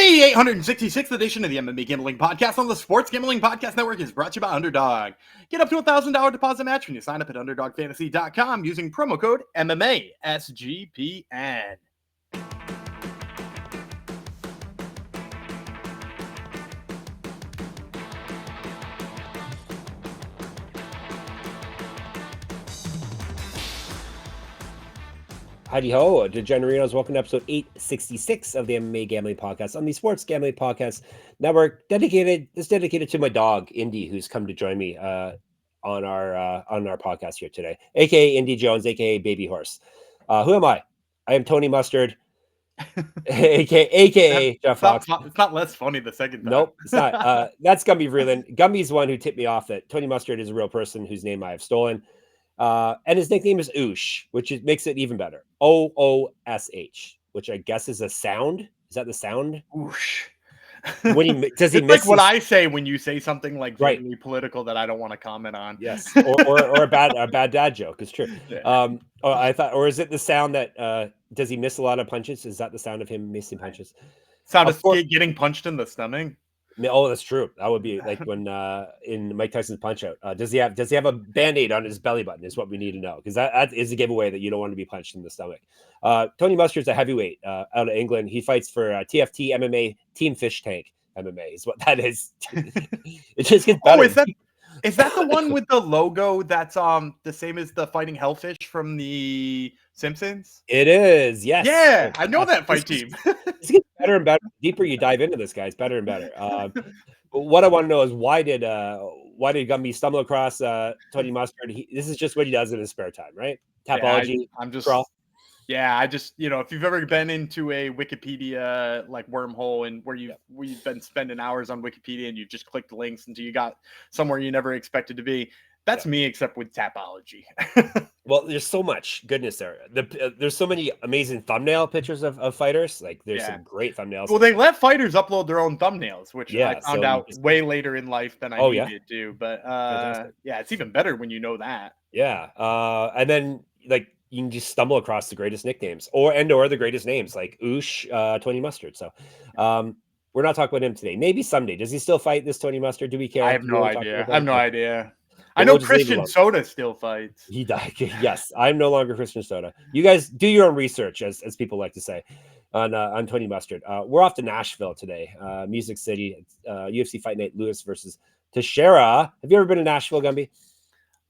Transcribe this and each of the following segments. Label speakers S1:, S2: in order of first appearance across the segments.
S1: The 866th edition of the MMA Gambling Podcast on the Sports Gambling Podcast Network is brought to you by Underdog. Get up to $1,000 deposit match when you sign up at UnderdogFantasy.com using promo code MMASGPN.
S2: Howdy ho, Degenerinos. Welcome to episode 866 of the MMA Gambling Podcast on the Sports Gambling Podcast Network. Dedicated to my dog, Indy, who's come to join me on our podcast here today, aka Indy Jones, aka Baby Horse. Who am I? I am Tony Mustard, aka Jeff Fox.
S1: It's not less funny the second time.
S2: Nope, it's not. That's Gumby Vreeland. Gumby's the one who tipped me off that Tony Mustard is a real person whose name I have stolen. And his nickname is Oosh, which makes it even better. OOSH, which I guess is a sound. Is that the sound?
S1: Oosh.
S2: When he does,
S1: it's like what I say when you say something like
S2: right.
S1: Really political that I don't want to comment on.
S2: Yes, or a bad dad joke. It's true.
S1: Yeah.
S2: I thought, or is it the sound that does he miss a lot of punches? Is that the sound of him missing punches?
S1: Sound of getting punched in the stomach.
S2: Oh, that's true. That would be like when in Mike Tyson's Punch Out. Does he have a Band-Aid on his belly button is what we need to know, because that is a giveaway that you don't want to be punched in the stomach. Tony Mustard's a heavyweight out of England. He fights for TFT MMA, Team Fish Tank MMA is what that is. It just gets better.
S1: Oh, is that the one with the logo that's the same as the Fighting Hellfish from the Simpsons?
S2: It is, yes.
S1: Yeah, I know that fight team.
S2: It's getting better and better. The deeper you dive into this, guy, it's better and better. What I want to know is why did Gumby stumble across Tony Mustard? This is just what he does in his spare time, right? Tapology.
S1: Yeah, I'm just crawl. Yeah, I just, if you've ever been into a Wikipedia like wormhole and where you've been spending hours on Wikipedia and you've just clicked links until you got somewhere you never expected to be. That's me, except with Tapology.
S2: Well, there's so much goodness there. There's so many amazing thumbnail pictures of fighters. Like there's some great thumbnails.
S1: Well, they let fighters upload their own thumbnails, which I found out way later in life than I needed to. But it's even better when you know that.
S2: Yeah, and then like you can just stumble across the greatest nicknames or the greatest names like Oosh, Tony Mustard. So we're not talking about him today. Maybe someday. Does he still fight, this Tony Mustard? Do we care?
S1: I have no idea. I have no idea. I know Christian Soda still fights.
S2: He died. Yes, I'm no longer Christian Soda. You guys do your own research, as people like to say, on Tony Mustard. We're off to Nashville today, Music City, UFC Fight Night, Lewis versus Teixeira. Have you ever been to Nashville, Gumby?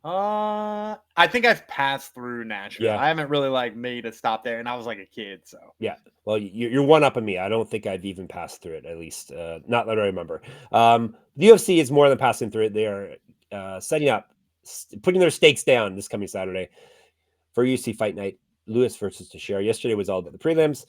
S1: I think I've passed through Nashville. Yeah. I haven't really made a stop there, and I was like a kid. So
S2: yeah, well, you're one up on me. I don't think I've even passed through it, at least not that I remember. The UFC is more than passing through it. They are setting up, putting their stakes down this coming Saturday for UFC Fight Night, Lewis versus Teixeira. Yesterday was all about the prelims.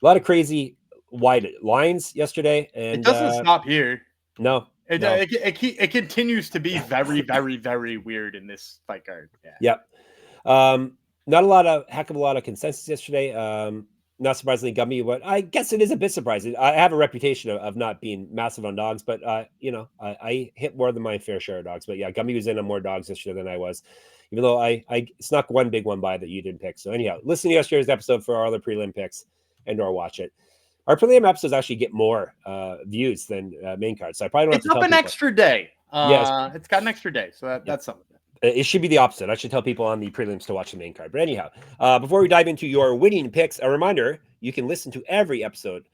S2: A lot of crazy wide lines yesterday, and
S1: it doesn't stop here.
S2: No.
S1: It continues to be very, very, very weird in this fight card.
S2: Yeah. Yep. Not a heck of a lot of consensus yesterday. Not surprisingly, Gumby, but I guess it is a bit surprising. I have a reputation of not being massive on dogs, but I hit more than my fair share of dogs. But yeah, Gumby was in on more dogs yesterday than I was, even though I snuck one big one by that you didn't pick. So anyhow, listen to yesterday's episode for our other prelim picks and/or watch it. Our prelim episodes actually get more views than main cards. So I probably don't have to tell people.
S1: It's up an extra day. It's got an extra day, so that's something.
S2: It should be the opposite. I should tell people on the prelims to watch the main card. But anyhow, before we dive into your winning picks, a reminder, you can listen to every episode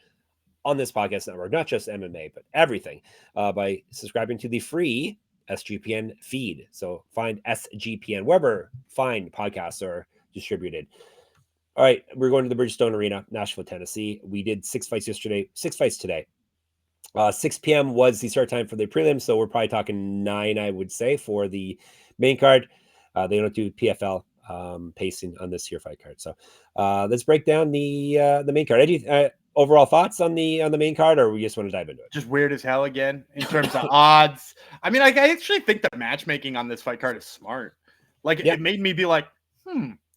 S2: on this podcast network, not just MMA, but everything, by subscribing to the free SGPN feed. So find SGPN wherever fine podcasts are distributed. All right, we're going to the Bridgestone Arena, Nashville, Tennessee. We did 6 fights yesterday, 6 fights today. 6 p.m. was the start time for the prelims, so we're probably talking 9, I would say, for the main card. They don't do PFL pacing on this here fight card. So let's break down the main card. Any overall thoughts on the main card, or we just want to dive into it?
S1: Just weird as hell again in terms of odds. I mean, I actually think the matchmaking on this fight card is smart. It made me be like,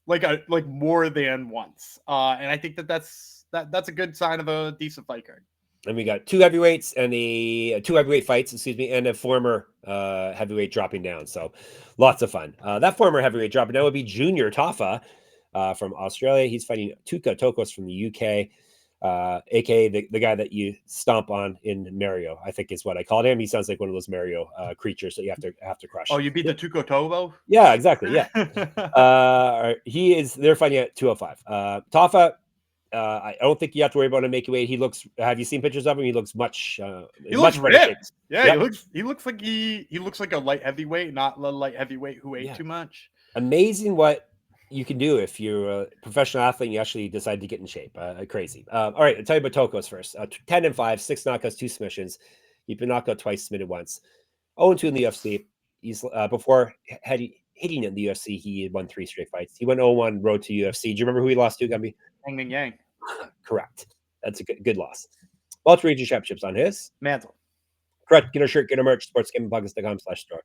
S1: like more than once. And I think that's a good sign of a decent fight card.
S2: And we got 2 heavyweights and two heavyweight fights, and a former heavyweight dropping down. So lots of fun. That former heavyweight dropping down would be Junior Tafa from Australia. He's fighting Tokkos from the UK. aka the guy that you stomp on in Mario, I think is what I called him. He sounds like one of those Mario creatures that you have to crush.
S1: Oh, you beat the Tuco Tobo?
S2: Yeah, exactly. Yeah. They're fighting at 205. Tafa, I don't think you have to worry about him making weight. Have you seen pictures of him? He looks much
S1: he looks
S2: better shape.
S1: ripped. Yeah,
S2: Yep.
S1: he looks like he looks like a light heavyweight, not a light heavyweight who ate too much.
S2: Amazing what you can do if you're a professional athlete and you actually decide to get in shape. Crazy. All right, I'll tell you about Tokkos first. 10-5, 6 knockouts, 2 submissions. He's been knocked out twice, submitted once. 0-2 in the UFC. He's before hitting in the UFC, he had won 3 straight fights. He went 0-1 road to UFC. Do you remember who he lost to, Gumby?
S1: Yang.
S2: Correct. That's a good loss. Welterweight championships on his
S1: mantle.
S2: Correct. Get our shirt, get our merch. sportsgamblingpockets.com/store.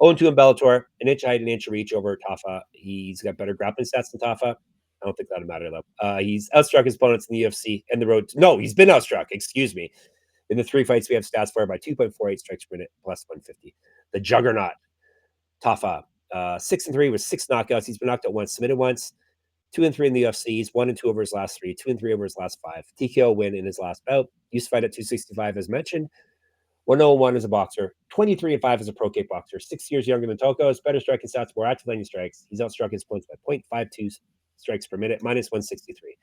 S2: 0-2 in Bellator, an inch height, an inch reach over Tafa. He's got better grappling stats than Tafa. I don't think that'll matter though. He's outstruck his opponents in the UFC and the road. No, he's been outstruck. Excuse me. In the 3 fights we have stats for by 2.48 strikes per minute plus 150. The juggernaut Tafa, 6-3 with 6 knockouts. He's been knocked out once, submitted once. 2-3 in the UFC. He's 1-2 over his last 3. 2-3 over his last 5. TKO win in his last bout. Used to fight at 265 as mentioned. 101 as a boxer, 23-5 as a pro kickboxer, 6 years younger than Tokkos, better striking stats, more active landing strikes. He's outstruck his points by 0.52 strikes per minute, minus 163.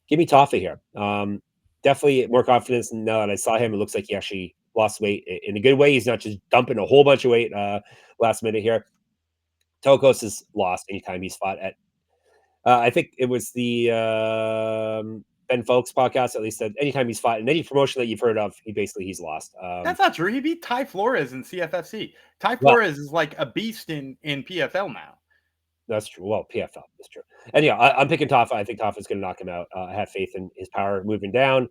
S2: Give me Tafa here. Definitely more confidence now that I saw him. It looks like he actually lost weight in a good way. He's not just dumping a whole bunch of weight last minute here. Tokkos has lost anytime he's fought at, I think it was the Ben Folks podcast, at least, said anytime he's fought in any promotion that you've heard of, he's lost.
S1: That's not true. He beat Ty Flores in CFFC. Ty Flores is like a beast in PFL now.
S2: That's true. Well, PFL, that's true. And yeah, I'm picking Tafa. I think Tafa's going to knock him out. I have faith in his power moving down.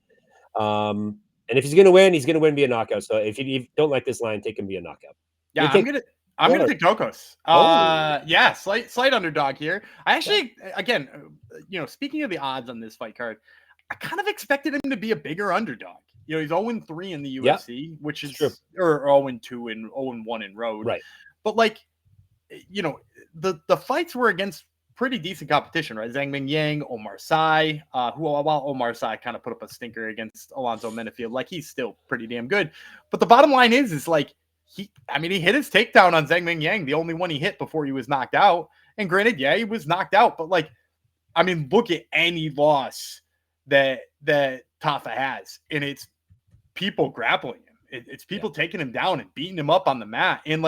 S2: And if he's going to win via knockout. So if you don't like this line, take him via knockout.
S1: Yeah, I'm gonna take Tokkos. Yeah, slight underdog here. I actually, again, speaking of the odds on this fight card, I kind of expected him to be a bigger underdog. He's 0-3 in the UFC, which is
S2: true.
S1: Or 0-2 and 0-1 in road.
S2: Right.
S1: But the fights were against pretty decent competition, right? Zhang Yang, Omar Sy, who while Omar Sy kind of put up a stinker against Alonzo Menafield, he's still pretty damn good. But the bottom line is he hit his takedown on Zhang Yang, the only one he hit before he was knocked out. And granted, yeah, he was knocked out, but look at any loss that Tafa has, and it's people grappling him. It's people taking him down and beating him up on the mat. And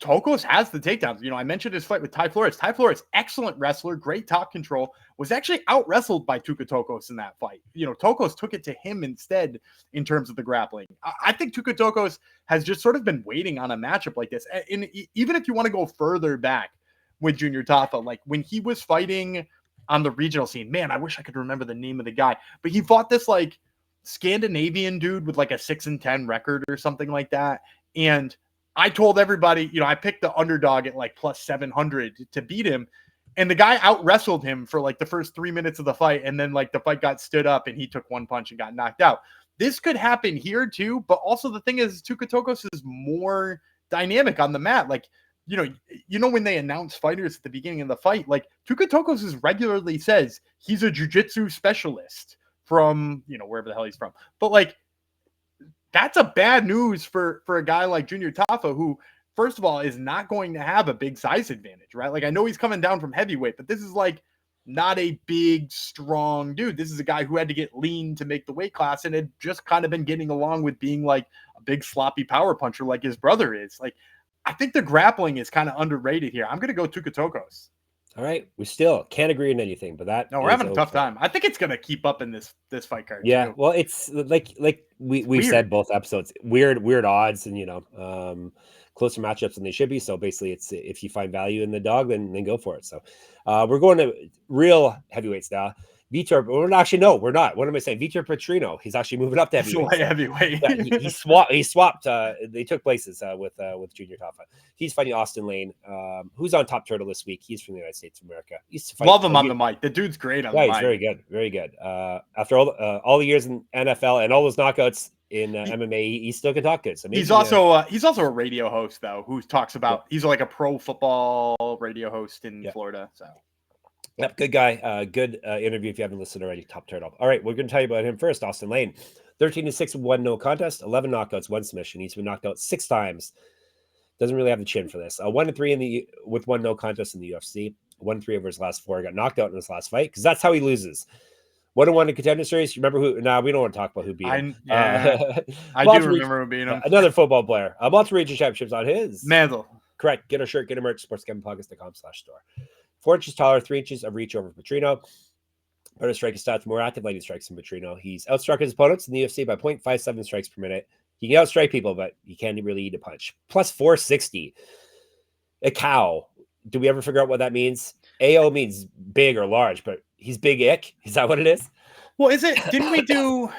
S1: Tokkos has the takedowns. I mentioned his fight with Ty Flores. Ty Flores, excellent wrestler, great top control, was actually out-wrestled by Tuco Tokkos in that fight. Tokkos took it to him instead in terms of the grappling. I think Tuco Tokkos has just sort of been waiting on a matchup like this. And even if you want to go further back with Junior Tafa, when he was fighting on the regional scene, man, I wish I could remember the name of the guy, but he fought this Scandinavian dude with a 6-10 record or something like that. And I told everybody, I picked the underdog at plus 700 to beat him. And the guy out wrestled him for the first 3 minutes of the fight. And then the fight got stood up and he took one punch and got knocked out. This could happen here too. But also the thing is, Tuco Tokkos is more dynamic on the mat. When they announce fighters at the beginning of the fight, Tuco Tokkos regularly says he's a jiu-jitsu specialist from, wherever the hell he's from. But that's a bad news for a guy like Junior Tafa, who, first of all, is not going to have a big size advantage, right? I know he's coming down from heavyweight, but this is not a big, strong dude. This is a guy who had to get lean to make the weight class and had just kind of been getting along with being a big sloppy power puncher like his brother is. I think the grappling is kind of underrated here. I'm going to go Tuco Tokkos.
S2: All right, we still can't agree on anything, but
S1: we're having a tough time. I think it's going to keep up in this fight card.
S2: Yeah,
S1: too.
S2: Well, it's we've said both episodes, weird odds, and closer matchups than they should be. So basically, it's if you find value in the dog, then go for it. So we're going to real heavyweights now. Vitor, we're not. What am I saying? Vitor Petrino. He's actually moving up to heavyweight.
S1: Heavyweight.
S2: Yeah, he swapped. They took places with Junior Tafa. He's fighting Austen Lane, who's on Top Turtle this week. He's from the United States of America.
S1: Love him on the mic. The dude's great on the mic.
S2: He's very good, very good. After all the years in NFL and all those knockouts in MMA, he still can talk good. So maybe, he's also
S1: a radio host though, who talks about. He's a pro football radio host in Florida. So.
S2: Yep, good guy. Good interview if you haven't listened already. Top turtle. All right, we're going to tell you about him first. Austen Lane, 13-6 with 1 no contest, 11 knockouts, 1 submission. He's been knocked out 6 times. Doesn't really have the chin for this. 1-3 with 1 no contest in the UFC. 1-3 over his last 4. Got knocked out in his last fight because that's how he loses. 1-1 in Contender Series. You remember who? Nah, we don't want to talk about who beat him.
S1: I do remember who beat him.
S2: Another football player. Multiple region championships on his
S1: mantle.
S2: Correct. Get a shirt, get a merch, sportsgamblingpodcast.com/store. 4 inches taller, 3 inches of reach over Petrino. Better striking stats, more active lighting strikes than Petrino. He's outstruck his opponents in the UFC by 0.57 strikes per minute. He can outstrike people, but he can't really eat a punch. Plus 460. A cow. Do we ever figure out what that means? AO means big or large, but he's big ick. Is that what it is?
S1: Well, is it? Didn't we do?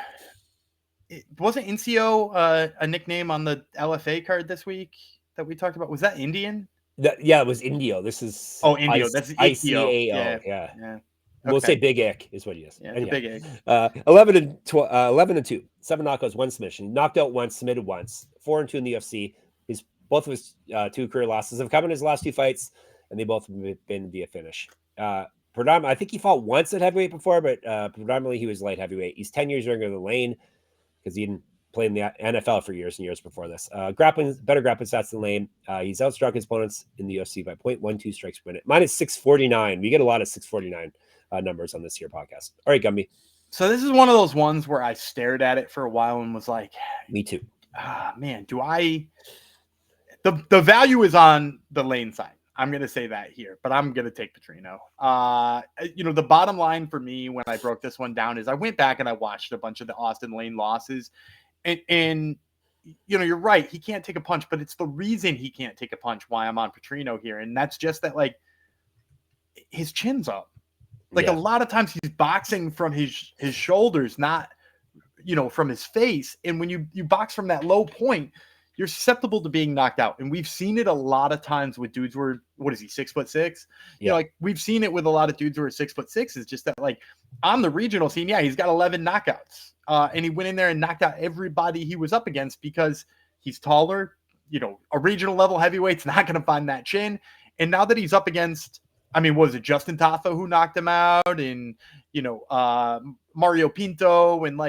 S1: Wasn't NCO a nickname on the LFA card this week that we talked about? Was that Indian?
S2: Yeah, it was Indio. This is
S1: Indio. That's
S2: ICAO. Yeah. We'll say Big Ick is what he is.
S1: Yeah, anyhow, Big Ick.
S2: 11-2, 7 knockouts, 1 submission. He knocked out once, submitted once. 4-2 in the UFC. Both of his 2 career losses have come in his last 2 fights, and they both have been via finish. Predominantly, I think he fought once at heavyweight before, but predominantly he was light heavyweight. He's 10 years younger than Lane because he didn't play in the NFL for years and years before this. Better grappling stats than Lane. He's outstruck his opponents in the UFC by 0.12 strikes per minute. Minus 649. We get a lot of 649 numbers on this here podcast. All right, Gumby.
S1: So this is one of those ones where I stared at it for a while and was like,
S2: me too.
S1: Man, do I... The value is on the Lane side. I'm going to say that here, but I'm going to take Petrino. The bottom line for me when I broke this one down is I went back and I watched a bunch of the Austen Lane losses. And you're right. He can't take a punch, but it's the reason he can't take a punch why I'm on Petrino here. And that's just that, like, his chin's up. Like, a lot of times he's boxing from his shoulders, not, from his face. And when you box from that low point, you're susceptible to being knocked out. And we've seen it a lot of times with dudes who are, what is he, 6'6"? We've seen it with a lot of dudes who are 6'6". It's just that, like, on the regional scene, he's got 11 knockouts. And he went in there and knocked out everybody he was up against because he's taller. A regional level heavyweight's not going to find that chin. And now that he's up against, was it Justin Tafa who knocked him out? And, Mario Pinto and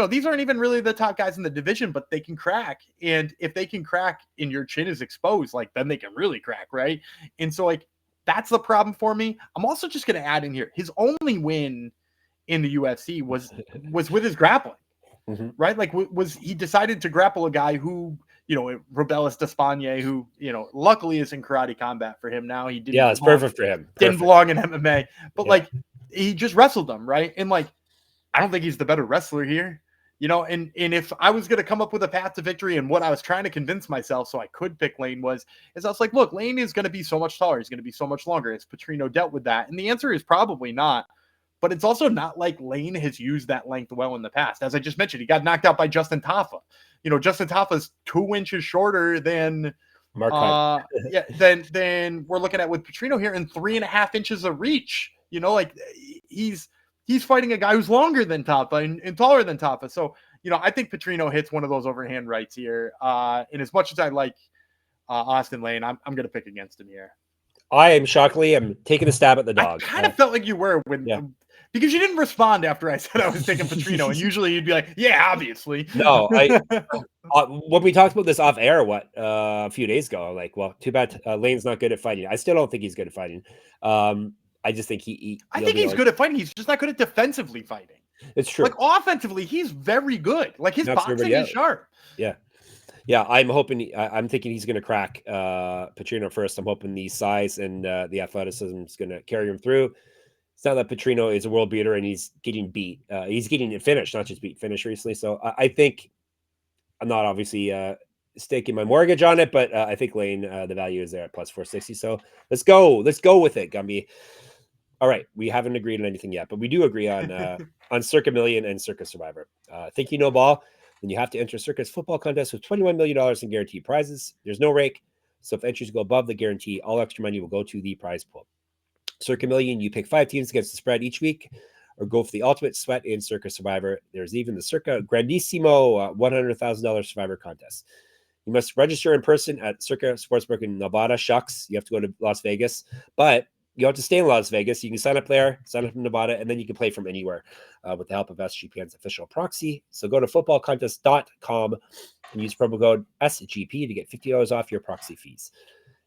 S1: these aren't even really the top guys in the division, but they can crack. And if they can crack and your chin is exposed, then they can really crack, right? And so that's the problem for me. I'm also just going to add in here, his only win in the UFC was with his grappling, right? Was he decided to grapple a guy who, Robelis Despaigne, who, luckily is in karate combat for him now. He didn't.
S2: Yeah, it's perfect for him.
S1: Didn't belong in MMA, but he just wrestled them, right? And I don't think he's the better wrestler here, and if I was going to come up with a path to victory and what I was trying to convince myself so I could pick Lane I was like, look, Lane is going to be so much taller. He's going to be so much longer. Has Petrino dealt with that? And the answer is probably not. But it's also not like Lane has used that length well in the past. As I just mentioned, he got knocked out by Justin Tafa. Justin Tafa's 2 inches shorter than
S2: Mark.
S1: Then we're looking at with Petrino here and 3.5 inches of reach. He's fighting a guy who's longer than Tafa and taller than Tafa. So, I think Petrino hits one of those overhand rights here. And as much as I like Austen Lane, I'm going to pick against him here.
S2: I am shockingly, I'm taking a stab at the dog.
S1: I kind of felt like you were because you didn't respond after I said I was taking Petrino, and usually you'd be like, "Yeah, obviously."
S2: No, when we talked about this off air, a few days ago, I'm like, well, too bad Lane's not good at fighting. I still don't think he's good at fighting. I just think I think
S1: he's good at fighting. He's just not good at defensively fighting.
S2: It's true.
S1: Offensively, he's very good. His boxing is sharp.
S2: Yeah, I'm hoping. I'm thinking he's going to crack Petrino first. I'm hoping the size and the athleticism is going to carry him through. It's not that Petrino is a world beater and he's getting beat. He's getting it finished, not just finished recently. So I think I'm not obviously staking my mortgage on it, but I think Lane, the value is there at plus 460. So let's go with it, Gumby. All right, we haven't agreed on anything yet, but we do agree on Circa Million and Circa Survivor. Think you know ball? Then you have to enter Circa's football contest with $21 million in guaranteed prizes. There's no rake, so if entries go above the guarantee, all extra money will go to the prize pool. Circa Million, you pick 5 teams against the spread each week, or go for the ultimate sweat in Circa Survivor. There's even the Circa Grandissimo $100,000 Survivor contest. You must register in person at Circa Sportsbook in Nevada. Shucks, you have to go to Las Vegas, but You don't have to stay in Las Vegas. You can sign up there, sign up in Nevada, and then you can play from anywhere with the help of SGPN's official proxy. So go to footballcontest.com and use promo code SGP to get $50 off your proxy fees.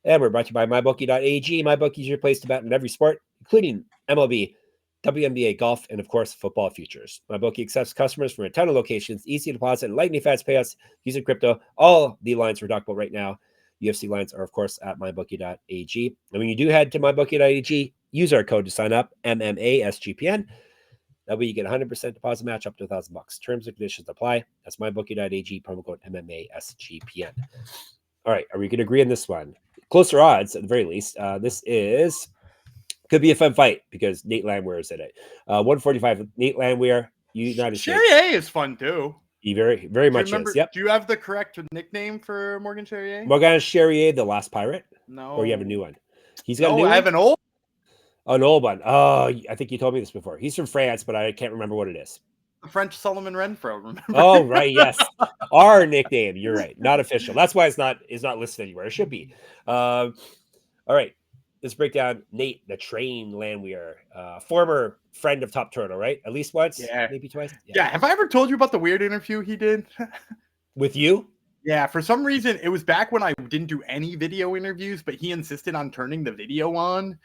S2: And we're brought to you by MyBookie.ag. MyBookie is your place to bet in every sport, including MLB, WNBA, golf, and of course, football futures. MyBookie accepts customers from a ton of locations, easy deposit, and lightning fast payouts using crypto. All the lines we're talking about right now, UFC lines, are of course at MyBookie.ag. And when you do head to MyBookie.ag, use our code to sign up, MMASGPN. That way you get 100% deposit match up to $1,000. Terms and conditions apply. That's MyBookie.ag, promo code MMASGPN. All right, are we going to agree on this one? Closer odds, at the very least. This could be a fun fight because Nate Landwehr is in it. 145, Nate Landwehr, United States.
S1: Charrière is fun too.
S2: He very much is. Yep.
S1: Do you have the correct nickname for Morgan Charrière?
S2: Morgan Charrière, the last pirate?
S1: No.
S2: Or you have a new one? He's got a new
S1: I
S2: one?
S1: have an old.
S2: An old one. Oh, I think you told me this before. He's from France, but I can't remember what it is.
S1: The French Solomon Renfro, remember?
S2: Oh, right, yes. Our nickname. You're right. Not official. That's why it's not listed anywhere. It should be. All right. Let's break down Nate, the Train Landwehr, former friend of Top Turtle, right? At least once, maybe twice.
S1: Yeah. Have I ever told you about the weird interview he did?
S2: With you?
S1: Yeah, for some reason, it was back when I didn't do any video interviews, but he insisted on turning the video on.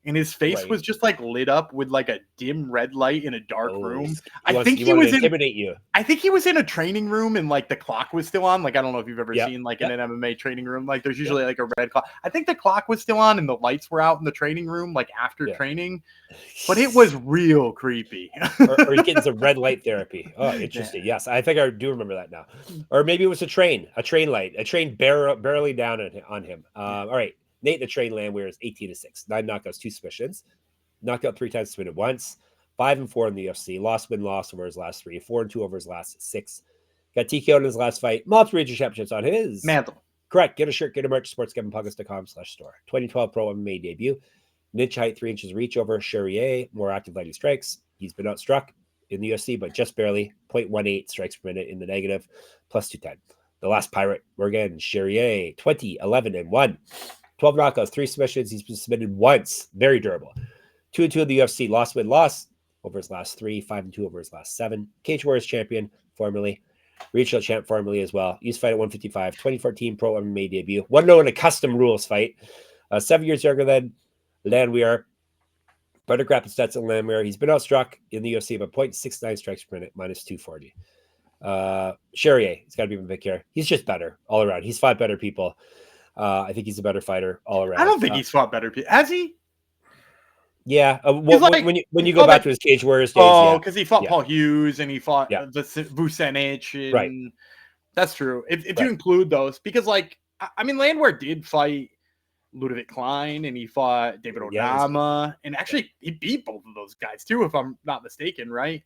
S1: And his face was just like lit up with like a dim red light in a dark room. I think he was
S2: intimidate you.
S1: I think he was in a training room and like the clock was still on. Like, I don't know if you've ever seen like in an MMA training room, like there's usually like a red clock. I think the clock was still on and the lights were out in the training room, like after training, but it was real creepy.
S2: or he's getting some red light therapy. Oh, interesting. Yeah. Yes. I think I do remember that now. Or maybe it was a train light, a train barely down on him. All right. Nate the Train Landwehr is 18-6, 9 knockouts, 2 submissions, knocked out 3 times, submitted once, 5-4 in the UFC, lost over his last 3, 4-2 over his last 6. Got TKO'd in his last fight, multiple regional championships on his
S1: mantle.
S2: Correct. Get a shirt, get a merch, sportsgamblingpockets.com/store. 2012 Pro MMA debut, inch height, 3 inches reach over Charrière, more active lighting strikes. He's been outstruck in the UFC, but just barely, 0.18 strikes per minute in the negative, plus 210. The last pirate, Morgan Charrière, 20-11-1. 12 knockouts, 3 submissions. He's been submitted once. Very durable. 2-2 in the UFC. Loss over his last 3. 5-2 over his last 7. Cage Warriors champion, formerly. Regional champ, formerly as well. Used to fight at 155. 2014 Pro MMA debut. 1-0 in a custom rules fight. 7 years younger than Landwehr. Better grappling stats than Landwehr. He's been outstruck in the UFC by 0.69 strikes per minute, minus 240. Charrière, he's got to be my pick here. He's just better all around. He's fought better people. I think he's a better fighter all around.
S1: I don't think he's fought better people. Has he?
S2: Yeah. When you go back to his Cage Warriors days.
S1: Oh, because he fought Paul Hughes and he fought the Vucenic.
S2: Right.
S1: That's true. If you include those, because like, I mean, Landwehr did fight Ludovic Klein and he fought David Odama. And actually, he beat both of those guys too, if I'm not mistaken, right?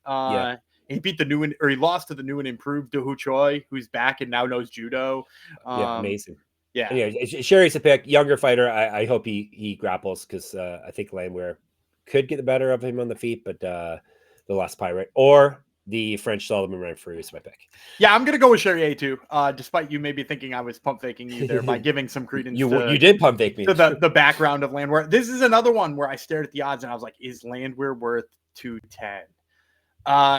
S1: He beat he lost to the new and improved Do Hoo Choi, who's back and now knows judo.
S2: Amazing.
S1: Yeah.
S2: Anyway, Sherry's a pick, younger fighter. I hope he grapples because I think Landwehr could get the better of him on the feet, but the last pirate or the French Solomon Renfrew is my pick.
S1: Yeah, I'm gonna go with Charrière too. Despite you maybe thinking I was pump faking you there by giving some credence.
S2: You did pump fake me
S1: to the background of Landwehr. This is another one where I stared at the odds and I was like, is Landwehr worth 210?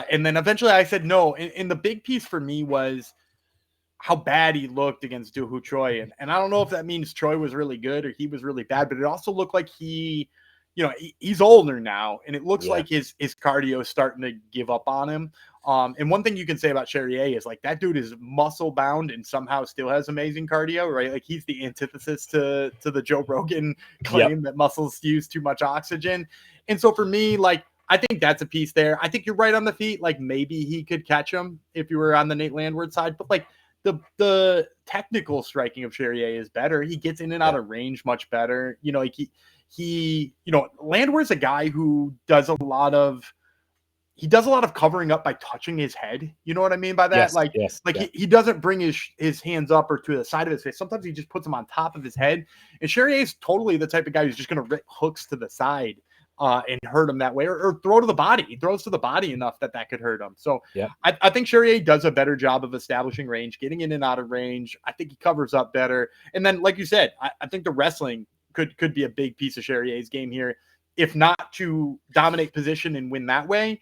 S1: And then eventually I said no. And the big piece for me was how bad he looked against Do Hoo Choi. And I don't know if that means Choi was really good or he was really bad, but it also looked like he's older now. And it looks like his cardio is starting to give up on him. And one thing you can say about Charrière is like that dude is muscle bound and somehow still has amazing cardio, right? Like he's the antithesis to the Joe Rogan claim that muscles use too much oxygen. And so for me, like, I think that's a piece there. I think you're right on the feet. Like maybe he could catch him if you were on the Nate Landwehr side, but like, the technical striking of Charrière is better. He gets in and out of range much better. Landwehr's a guy who does a lot of covering up by touching his head. You know what I mean by that? He doesn't bring his hands up or to the side of his face. Sometimes he just puts them on top of his head. And Charrière is totally the type of guy who's just going to rip hooks to the side and hurt him that way, or throw to the body. He throws to the body enough that could hurt him. So I think Charrière does a better job of establishing range, getting in and out of range. I think he covers up better. And then, like you said, I think the wrestling could be a big piece of Charrière's game here. if not to dominate position and win that way,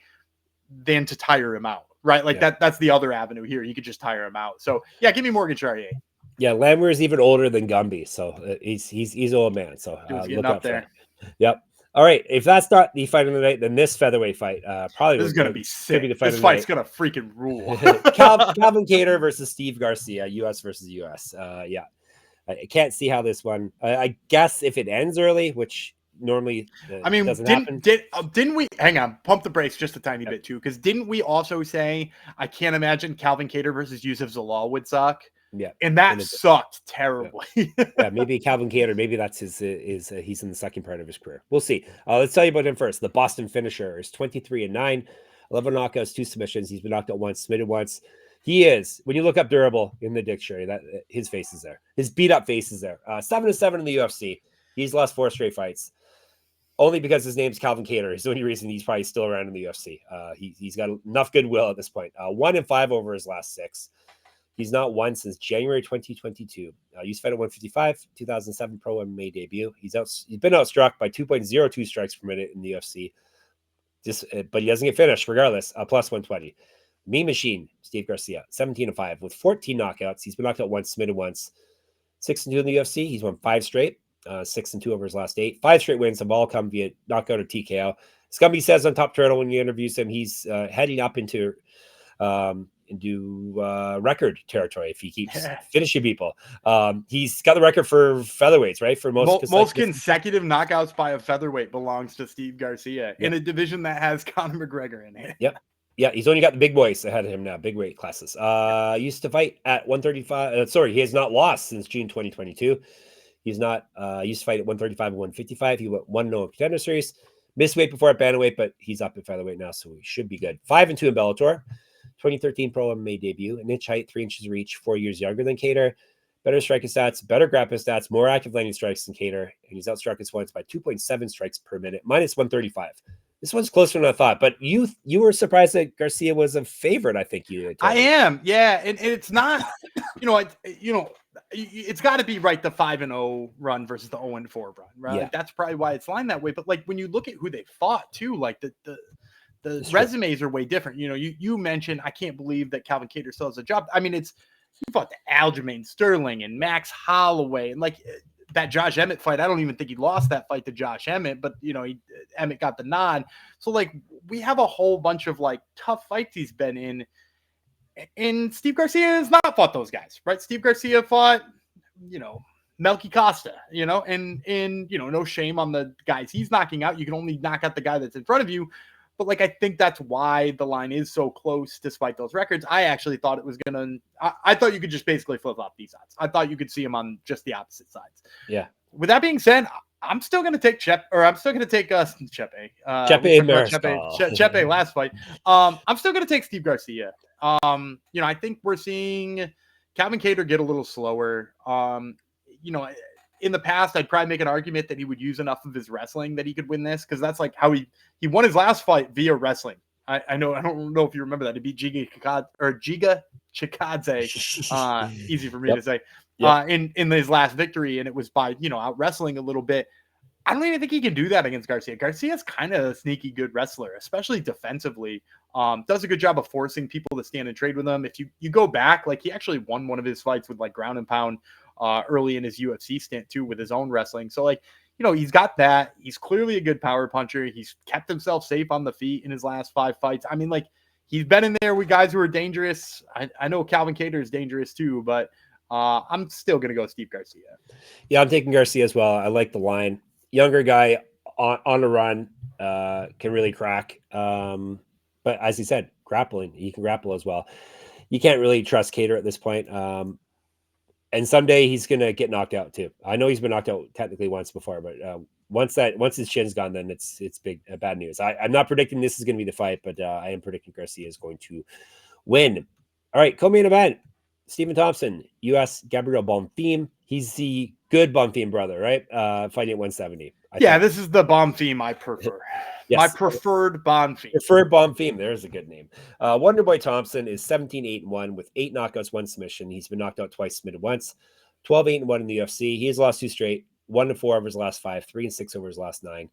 S1: than to tire him out, right? Like that's the other avenue here. You could just tire him out. So yeah, give me Morgan Charrière.
S2: Yeah, Landwehr is even older than Gumby, so he's an old man. So look up there. Yep. All right. If that's not the fight of the night, then this featherweight fight probably
S1: this is going to be sick.
S2: Be
S1: this fight's going to freaking rule.
S2: Calvin Kattar versus Steve Garcia, U.S. versus U.S. Yeah, I can't see how this one. I guess if it ends early, which normally doesn't happen.
S1: Didn't we hang on? Pump the brakes just a tiny bit too, because didn't we also say I can't imagine Calvin Kattar versus Yusuf Zalal would suck?
S2: Yeah,
S1: and that sucked terribly.
S2: Yeah, maybe Calvin Kattar, maybe that's he's in the second part of his career. We'll see. Let's tell you about him first. The Boston finisher is 23-9, 11 knockouts, 2 submissions. He's been knocked out once, submitted once. He is, when you look up durable in the dictionary, that his face is there. His beat up face is there. 7-7 in the UFC. He's lost 4 straight fights. Only because his name's Calvin Kattar is the only reason he's probably still around in the UFC. He's got enough goodwill at this point. 1-5 over his last 6. He's not won since January 2022. Used to fight at 155, 2007 Pro MMA debut. He's been outstruck by 2.02 strikes per minute in the UFC. But he doesn't get finished regardless. Plus 120. Mean Machine, Steve Garcia, 17-5 with 14 knockouts. He's been knocked out once, submitted once. 6-2 in the UFC. He's won 5 straight. 6-2 over his last 8. 5 straight wins have all come via knockout or TKO. Scumby says on Top Turtle when he interviews him, he's heading up into record territory if he keeps finishing people. He's got the record for featherweights, right? For most
S1: consecutive knockouts by a featherweight belongs to Steve Garcia in a division that has Conor McGregor in it.
S2: Yep. Yeah, he's only got the big boys ahead of him now, big weight classes. Used to fight at 135. He has not lost since June 2022. He's not used to fight at 135 and 155. He went 1-0 Contender Series. Missed weight before at bantamweight, but he's up at featherweight now, so he should be good. 5-2 in Bellator. 2013 Pro MMA debut. An inch height, 3 inches reach, 4 years younger than Kattar. Better striking stats, better grappling stats, more active landing strikes than Kattar. And he's outstruck his opponents by 2.7 strikes per minute, minus 135. This one's closer than I thought, but you were surprised that Garcia was a favorite. I think you.
S1: I am, yeah, and it's not, it's got to be right the 5-0 run versus the 0-4 run, right?
S2: Yeah.
S1: Like, that's probably why it's lined that way. But like when you look at who they fought too, like the resumes are way different. You mentioned I can't believe that Calvin Kattar still has a job. I mean, you fought the Aljamain Sterling and Max Holloway and like that Josh Emmett fight. I don't even think he lost that fight to Josh Emmett, but Emmett got the nod. So like we have a whole bunch of like tough fights he's been in, and Steve Garcia has not fought those guys, right? Steve Garcia fought, Melky Costa, and no shame on the guys he's knocking out. You can only knock out the guy that's in front of you. But like, I think that's why the line is so close despite those records. I actually thought it was I thought you could just basically flip flop these odds. I thought you could see him on just the opposite sides.
S2: Yeah.
S1: With that being said, I'm still going to take Chepe last fight. I'm still going to take Steve Garcia. I think we're seeing Calvin Kattar get a little slower. In the past, I'd probably make an argument that he would use enough of his wrestling that he could win this, because that's like how he won his last fight via wrestling. I don't know if you remember that. He beat Giga Chikadze. Easy for me to say. Yep. In his last victory, and it was by out wrestling a little bit. I don't even think he can do that against Garcia. Garcia's kind of a sneaky good wrestler, especially defensively. Does a good job of forcing people to stand and trade with him. If you go back, like he actually won one of his fights with like ground and pound early in his UFC stint too with his own wrestling. So like, he's got that. He's clearly a good power puncher. He's kept himself safe on the feet in his last 5 fights. I mean, like he's been in there with guys who are dangerous. I know Calvin Kattar is dangerous too, but I'm still going to go Steve Garcia.
S2: Yeah, I'm taking Garcia as well. I like the line. Younger guy on the run, can really crack. But as he said, grappling, he can grapple as well. You can't really trust Kattar at this point. And someday he's going to get knocked out too. I know he's been knocked out technically once before, but once his chin's gone, then it's bad news. I'm not predicting this is going to be the fight, but I am predicting Garcia is going to win. All right, co-main event. Stephen Thompson, U.S. Gabirel Bonfim. He's the good Bonfim brother, right? Fighting at 170.
S1: This is the Bonfim I prefer. Yes. My preferred Bonfim.
S2: Preferred Bonfim. There's a good name. Wonderboy Thompson is 17-8-1 with 8 knockouts, 1 submission. He's been knocked out twice, submitted once. 12-8-1 in the UFC. He has lost 2 straight. 1-4 over his last 5. 3-6 over his last 9.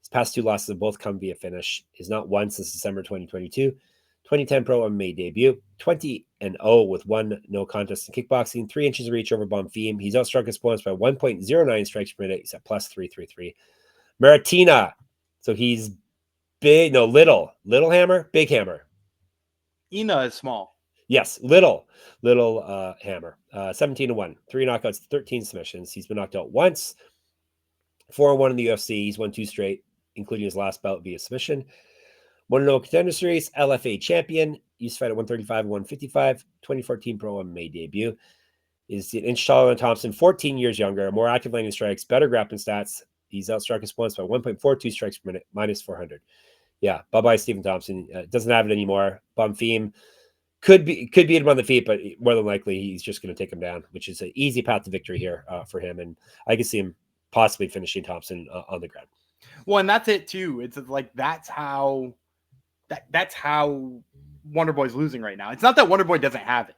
S2: His past 2 losses have both come via finish. He's not won since December 2022. 2010 pro MMA debut. 20-0 with 1 no contest in kickboxing. 3 inches of reach over Bonfim. He's outstruck his opponents by 1.09 strikes per minute. He's at plus 333. Maratina. So he's little hammer, big hammer.
S1: Ina is small.
S2: Yes, little hammer. 17-1, 3 knockouts, 13 submissions. He's been knocked out once. 4-1 in the UFC. He's won 2 straight, including his last bout via submission. 1-0 Contender Series, LFA champion. Used to fight at 135 and 155. 2014 pro MMA debut. Is an inch taller than Thompson, 14 years younger, more active landing strikes, better grappling stats. He's outstruck his opponents by 1.42 strikes per minute, minus 400. Yeah, bye-bye, Stephen Thompson. Doesn't have it anymore. Bonfim could beat him on the feet, but more than likely he's just going to take him down, which is an easy path to victory here for him. And I can see him possibly finishing Thompson on the ground.
S1: Well, and that's it too. It's like that's how Wonderboy's losing right now. It's not that Wonderboy doesn't have it.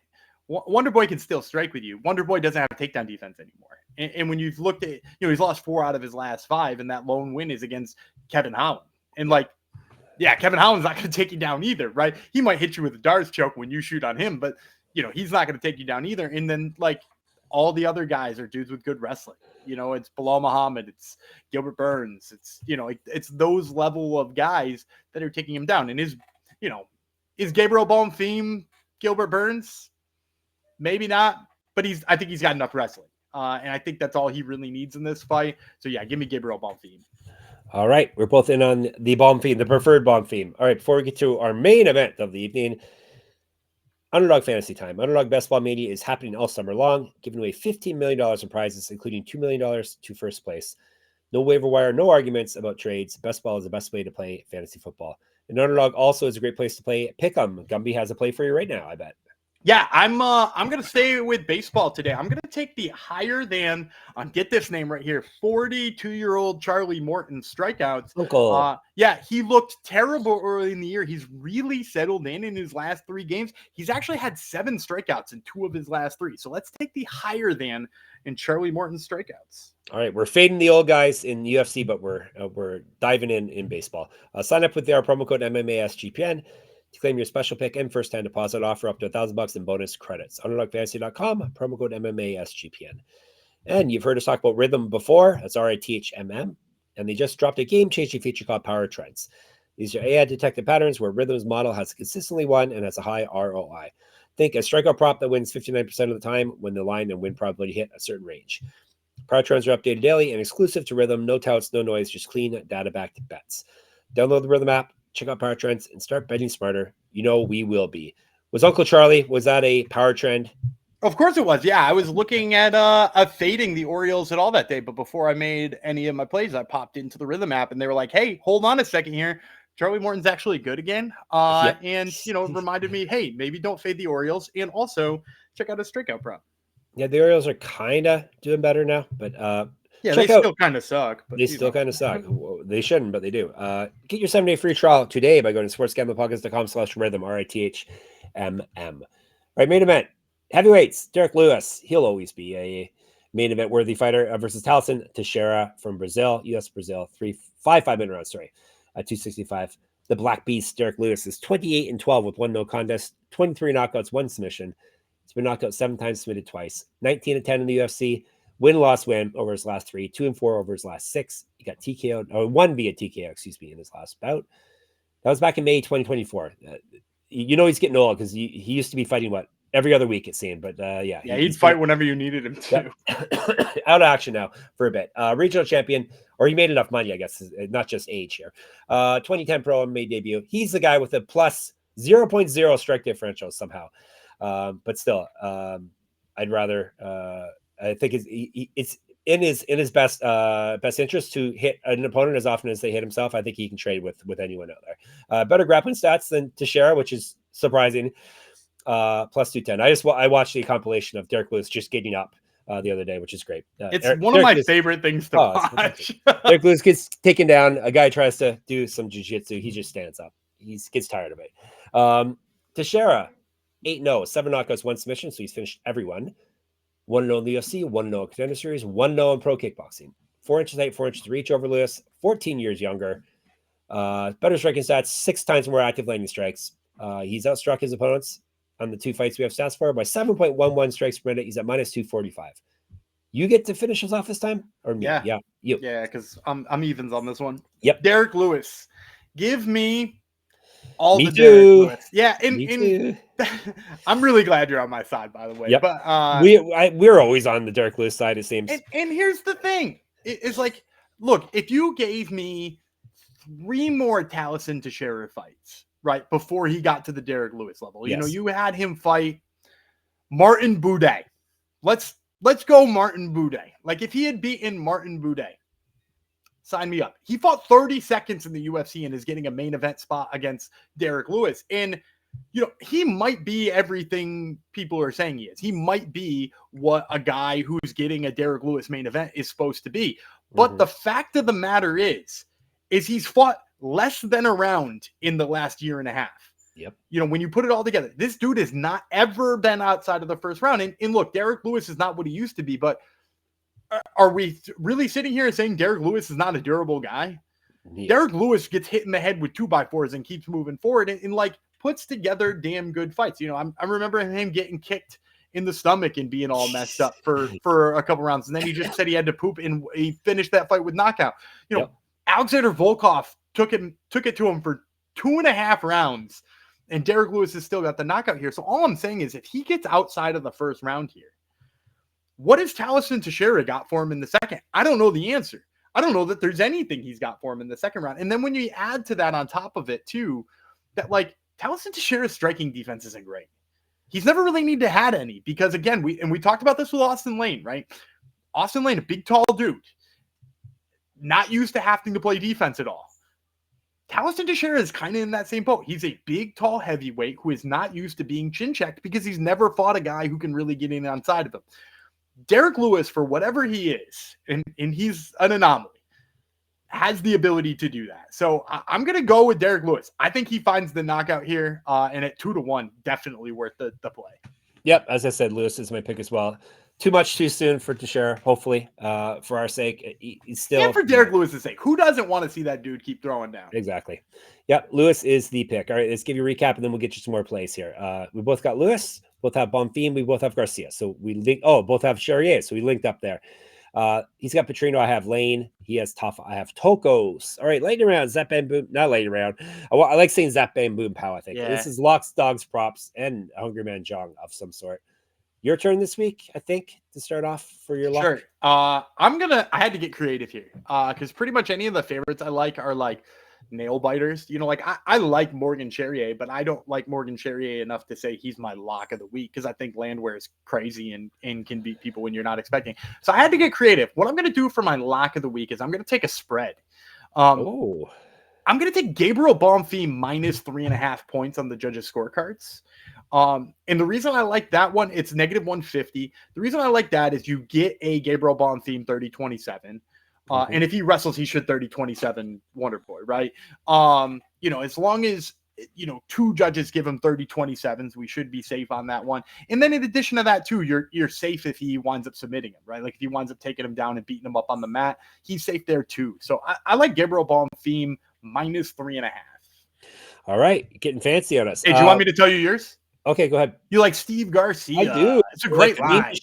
S1: Wonderboy can still strike with you. Wonderboy doesn't have takedown defense anymore. And when you've looked at, he's lost 4 out of his last 5, and that lone win is against Kevin Holland. And Kevin Holland's not going to take you down either, right? He might hit you with a Darce choke when you shoot on him, but he's not going to take you down either. And then all the other guys are dudes with good wrestling. It's Bilal Muhammad, it's Gilbert Burns, it's it's those level of guys that are taking him down. And is Gabriel Bonfim Gilbert Burns? Maybe not, but I think he's got enough wrestling. And I think that's all he really needs in this fight. So yeah, give me Gabriel Bonfim.
S2: All right. We're both in on the Bonfim, the preferred Bonfim. All right. Before we get to our main event of the evening, Underdog Fantasy Time. Underdog Best Ball Mania is happening all summer long, giving away $15 million in prizes, including $2 million to first place. No waiver wire, no arguments about trades. Best Ball is the best way to play fantasy football. And Underdog also is a great place to play Pick'em. Gumby has a play for you right now, I bet.
S1: Yeah, I'm gonna stay with baseball today. I'm gonna take the higher than get this name right here, 42-year-old Charlie Morton strikeouts.
S2: Uncle.
S1: Yeah, he looked terrible early in the year. He's really settled in his last 3 games. He's actually had 7 strikeouts in 2 of his last 3. So let's take the higher than in Charlie Morton's strikeouts.
S2: All right, we're fading the old guys in UFC, but we're diving in baseball. Sign up with our promo code MMA SGPN. To claim your special pick and first-time deposit offer up to $1,000 in bonus credits. UnderdogFantasy.com, promo code MMA SGPN. And you've heard us talk about Rhythm before. That's RITHMM. And they just dropped a game-changing feature called Power Trends. These are AI-detected patterns where Rhythm's model has consistently won and has a high ROI. Think a strikeout prop that wins 59% of the time when the line and win probability hit a certain range. Power Trends are updated daily and exclusive to Rhythm. No touts, no noise, just clean data-backed bets. Download the Rhythm app. Check out Power Trends and start betting smarter. We will be. Was Uncle Charlie, was that a power trend?
S1: Of course it was. Yeah, I was looking at fading the Orioles at all that day, but before I made any of my plays, I popped into the Rhythm app and they were like, hey, hold on a second here. Charlie Morton's actually good again.
S2: Yep.
S1: And, it reminded me, hey, maybe don't fade the Orioles and also check out a strikeout prop.
S2: Yeah, the Orioles are kind of doing better now, but
S1: yeah, they still kind of suck. But,
S2: they still kind of suck. They shouldn't, but they do. Get your 7-day free trial today by going to sportsgamblingpodcast.com/rhythm, RITHMM. All right, main event. Heavyweights, Derrick Lewis. He'll always be a main event worthy fighter versus Taillison Teixeira from Brazil, US Brazil, 5-minute round, at 265. The Black Beast, Derrick Lewis, is 28-12 with 1 no contest, 23 knockouts, 1 submission. He's been knocked out 7 times, submitted twice. 19-10 in the UFC. Win over his last 3, 2-4 over his last 6. He got TKO'd, or 1 via TKO, in his last bout. That was back in May 2024. He's getting old because he used to be fighting, every other week, it seemed. But
S1: yeah, he'd fight whenever you needed him to.
S2: Yep. Out of action now for a bit. Regional champion, or he made enough money, I guess, not just age here. 2010 pro MMA debut. He's the guy with a plus 0.0 strike differential somehow. But still, I'd rather... I think it's in his best interest to hit an opponent as often as they hit himself. I think he can trade with anyone out there. Better grappling stats than Teixeira, which is surprising. Plus 210. I watched the compilation of Derrick Lewis just getting up the other day, which is great.
S1: It's one of my favorite things to watch.
S2: Derrick Lewis gets taken down. A guy tries to do some jiu-jitsu. He just stands up. He gets tired of it. Teixeira, 8-0, 7 knockouts, 1 submission. So he's finished everyone. 1-0 in the UFC, 1-0 Contender Series, 1-0 in pro kickboxing. 4 inches height, 4 inches reach over Lewis, 14 years younger. Better striking stats, 6 times more active landing strikes. He's outstruck his opponents on the 2 fights we have stats for by 7.11 strikes per minute. He's at minus 245. You get to finish us off this time? Or me?
S1: Yeah.
S2: You.
S1: Yeah, because I'm evens on this one.
S2: Yep.
S1: Derrick Lewis. Give me all
S2: me
S1: the
S2: too.
S1: Derrick Lewis. Yeah,
S2: me too.
S1: I'm really glad you're on my side, by the way.
S2: Yep.
S1: But
S2: we're always on the Derrick Lewis side, it seems.
S1: And here's the thing. It's like, look, if you gave me 3 more Taillison Teixeira fights, right, before he got to the Derrick Lewis level,
S2: Yes.
S1: you had him fight Martin Buday. Let's go Martin Buday. Like, if he had beaten Martin Buday, sign me up. He fought 30 seconds in the UFC and is getting a main event spot against Derrick Lewis. And, he might be everything people are saying he is. He might be what a guy who's getting a Derrick Lewis main event is supposed to be. But the fact of the matter is he's fought less than a round in the last year and a half.
S2: Yep.
S1: When you put it all together, this dude has not ever been outside of the first round. And look, Derrick Lewis is not what he used to be, but are we really sitting here and saying Derrick Lewis is not a durable guy? Yeah. Derrick Lewis gets hit in the head with 2x4s and keeps moving forward and puts together damn good fights. I remember him getting kicked in the stomach and being all messed up for a couple rounds. And then he just said he had to poop and he finished that fight with knockout. Alexander Volkov took it to him for 2.5 rounds. And Derrick Lewis has still got the knockout here. So all I'm saying is if he gets outside of the first round here, what has Taillison Teixeira got for him in the second? I don't know the answer. I don't know that there's anything he's got for him in the second round. And then when you add to that on top of it too, that like Taillison Teixeira's striking defense isn't great. He's never really needed to have any because again, we talked about this with Austen Lane, right? Austen Lane, a big, tall dude, not used to having to play defense at all. Taillison Teixeira is kind of in that same boat. He's a big, tall heavyweight who is not used to being chin-checked because he's never fought a guy who can really get in on side of him. Derrick Lewis, for whatever he is, and he's an anomaly, has the ability to do that. So I'm going to go with Derrick Lewis. I think he finds the knockout here, and at 2-1, definitely worth the play.
S2: Yep, as I said, Lewis is my pick as well. Too much too soon for Teixeira, hopefully, for our sake. He's still...
S1: And for Derrick Lewis' sake. Who doesn't want to see that dude keep throwing down?
S2: Exactly. Yep, Lewis is the pick. All right, let's give you a recap, and then we'll get you some more plays here. We both got Lewis, both have Bonfim, we both have Garcia. So we link... Oh, both have Charrière, so we linked up there. He's got Petrino, I have Lane. He has Tafa, I have Tokkos. All right, lightning round, Zap, Bam, Boom. Not lightning round. I like saying Zap, Bam, Boom, Pow, I think. Yeah. This is Locks, Dogs, Props, and a Hungry Man Jong of some sort. Your turn this week, I think, to start off for your lock.
S1: Sure. I had to get creative here because pretty much any of the favorites I like are like nail biters. I like Morgan Charrière, but I don't like Morgan Charrière enough to say he's my lock of the week because I think Landwehr is crazy and can beat people when you're not expecting. So I had to get creative. What I'm going to do for my lock of the week is I'm going to take a spread. I'm going to take Gabirel Bonfim minus 3.5 points on the judges' scorecards. And the reason I like that one, it's negative 150. The reason I like that is you get a Gabirel Bonfim 30-27. And if he wrestles, he should 30-27 Wonder Boy, right? As long as, 2 judges give him 30-27s, we should be safe on that one. And then in addition to that too, you're safe if he winds up submitting him, right? Like if he winds up taking him down and beating him up on the mat, he's safe there too. So I like Gabirel Bonfim minus 3.5. All
S2: right. Getting fancy on us.
S1: Hey, do you want me to tell you yours?
S2: Okay, go ahead.
S1: You like Steve Garcia.
S2: I do.
S1: It's a great line.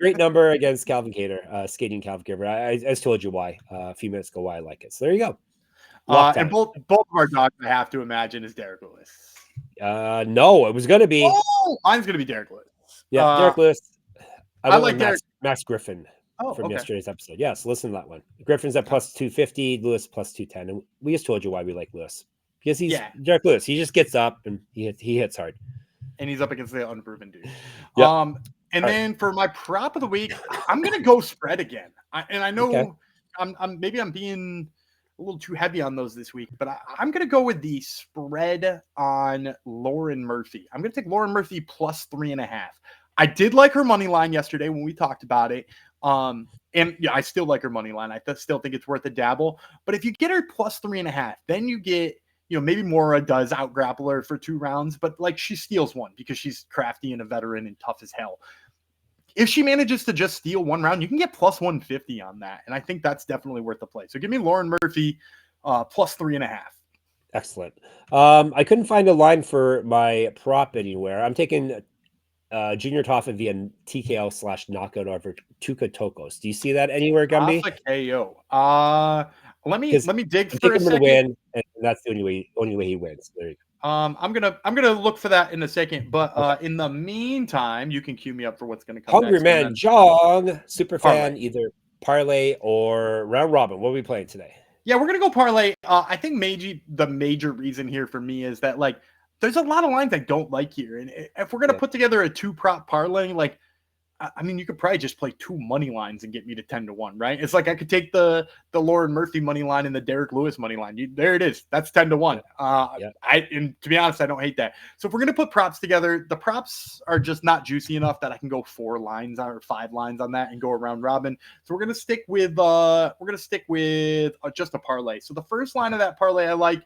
S2: Great number against Calvin Kattar, skating Calvin Kattar. I just told you why a few minutes ago why I like it. So there you go.
S1: And both of our dogs, I have to imagine, is Derrick Lewis.
S2: No, it was going to be.
S1: Oh, mine's going to be Derrick Lewis.
S2: Yeah, Derrick Lewis.
S1: I like
S2: Max Griffin from yesterday's episode. Yeah, so listen to that one. Griffin's at plus 250, Lewis plus 210. And we just told you why we like Lewis. Because he's Derrick Lewis. He just gets up and he hits hard.
S1: And he's up against the unproven dude.
S2: Yep.
S1: Then for my prop of the week, I'm gonna go spread again. I know I'm being a little too heavy on those this week, but I'm gonna go with the spread on Lauren Murphy. I'm gonna take Lauren Murphy plus 3.5. I did like her money line yesterday when we talked about it. And yeah, I still like her money line. I still think it's worth a dabble. But if you get her plus 3.5, then you get, maybe Mora does out grapple her for 2 rounds, but like she steals one because she's crafty and a veteran and tough as hell. if she manages to just steal one round, you can get plus 150 on that. And I think that's definitely worth the play. So give me Lauren Murphy plus 3.5.
S2: Excellent. I couldn't find a line for my prop anywhere. I'm taking Junior Tafa via TKO/knockout over Tuco Tokkos. Do you see that anywhere, Gumby?
S1: Tafa KO. Let me dig
S2: I
S1: for
S2: think
S1: a
S2: I'm
S1: second.
S2: gonna win, and that's the only way he wins. There you go.
S1: I'm gonna look for that in a second, but in the meantime, you can cue me up for what's gonna come
S2: Hungry
S1: next.
S2: Man Jong, super fan,
S1: Parlay.
S2: either parlay or round robin. What are we playing today?
S1: Yeah, we're gonna go parlay. I think the major reason here for me is that like there's a lot of lines I don't like here, and if we're gonna put together a 2-prop parlay, like I mean, you could probably just play 2 money lines and get me to 10-1, right? It's like I could take the Lauren Murphy money line and the Derrick Lewis money line. There it is. That's 10-1. And to be honest, I don't hate that. So if we're gonna put props together, the props are just not juicy enough that I can go 4 lines or 5 lines on that and go around robin. So we're gonna stick with just a parlay. So the first line of that parlay I like.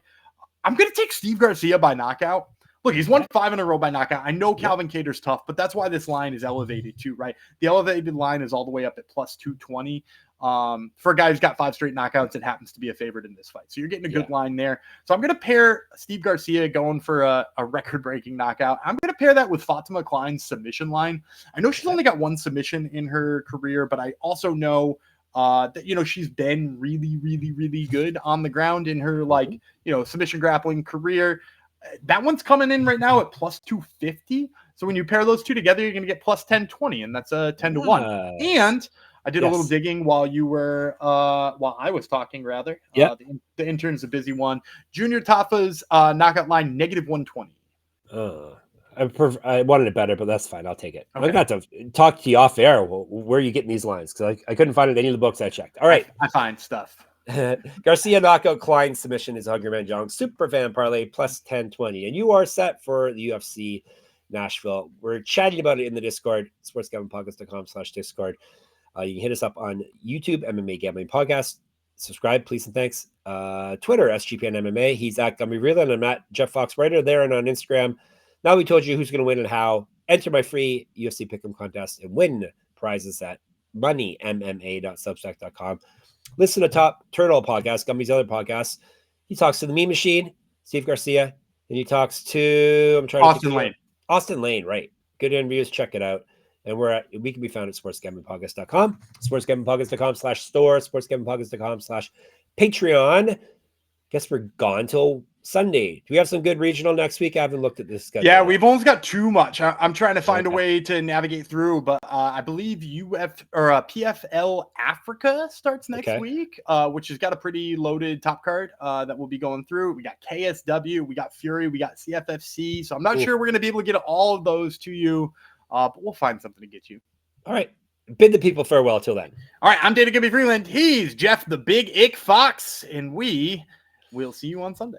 S1: I'm gonna take Steve Garcia by knockout. Look, he's won 5 in a row by knockout. I know Calvin Kattar's tough, but that's why this line is elevated too, right? The elevated line is all the way up at plus 220. For a guy who's got 5 straight knockouts, it happens to be a favorite in this fight. So you're getting a good line there. So I'm going to pair Steve Garcia going for a record-breaking knockout. I'm going to pair that with Fatima Klein's submission line. I know she's only got 1 submission in her career, but I also know that, you know, she's been really, really, really good on the ground in her, like, you know, submission grappling career. That one's coming in right now at plus 250. So when you pair those two together, you're going to get plus 1020, and that's a 10-1. And I did a little digging while I was talking, rather. The intern's a busy one. Junior Tafa's knockout line, negative 120.
S2: I wanted it better, but that's fine. I'll take it.
S1: Okay.
S2: I'm going to have to talk to you off air. Where are you getting these lines? Because I couldn't find it in any of the books I checked. All right.
S1: I find stuff.
S2: Garcia knockout, Klein submission is Hungry Man Jong. Super fan parlay plus 1020. And you are set for the UFC Nashville. We're chatting about it in the Discord, sportsgamblingpodcast.com/Discord. You can hit us up on YouTube, MMA Gambling Podcast. Subscribe, please and thanks. Twitter, SGPN MMA. He's at Gumby Real, and I'm at Jeff Fox Writer there and on Instagram. Now we told you who's going to win and how. Enter my free UFC Pick'em contest and win prizes at moneymma.substack.com. Listen to Top Turtle Podcast, Gumby's other podcast. He talks to the Meme Machine, Steve Garcia, and he talks to Austen Lane, right? Good interviews. Check it out. And we can be found at sportsgamblingpodcast.com, sportsgamblingpodcast.com/store, sportsgamblingpodcast.com/Patreon. Guess we're gone till Sunday. Do we have some good regional next week? I haven't looked at this schedule.
S1: Yeah, we've almost got too much. I'm trying to find a way to navigate through, but I believe PFL Africa starts next week, which has got a pretty loaded top card that we'll be going through. We got KSW, we got Fury, we got CFFC. So I'm not sure we're going to be able to get all of those to you, but we'll find something to get you.
S2: All right. Bid the people farewell till then.
S1: All right. I'm Dana Gibby Freeland. He's Jeff the Big Ick Fox, and we will see you on Sunday.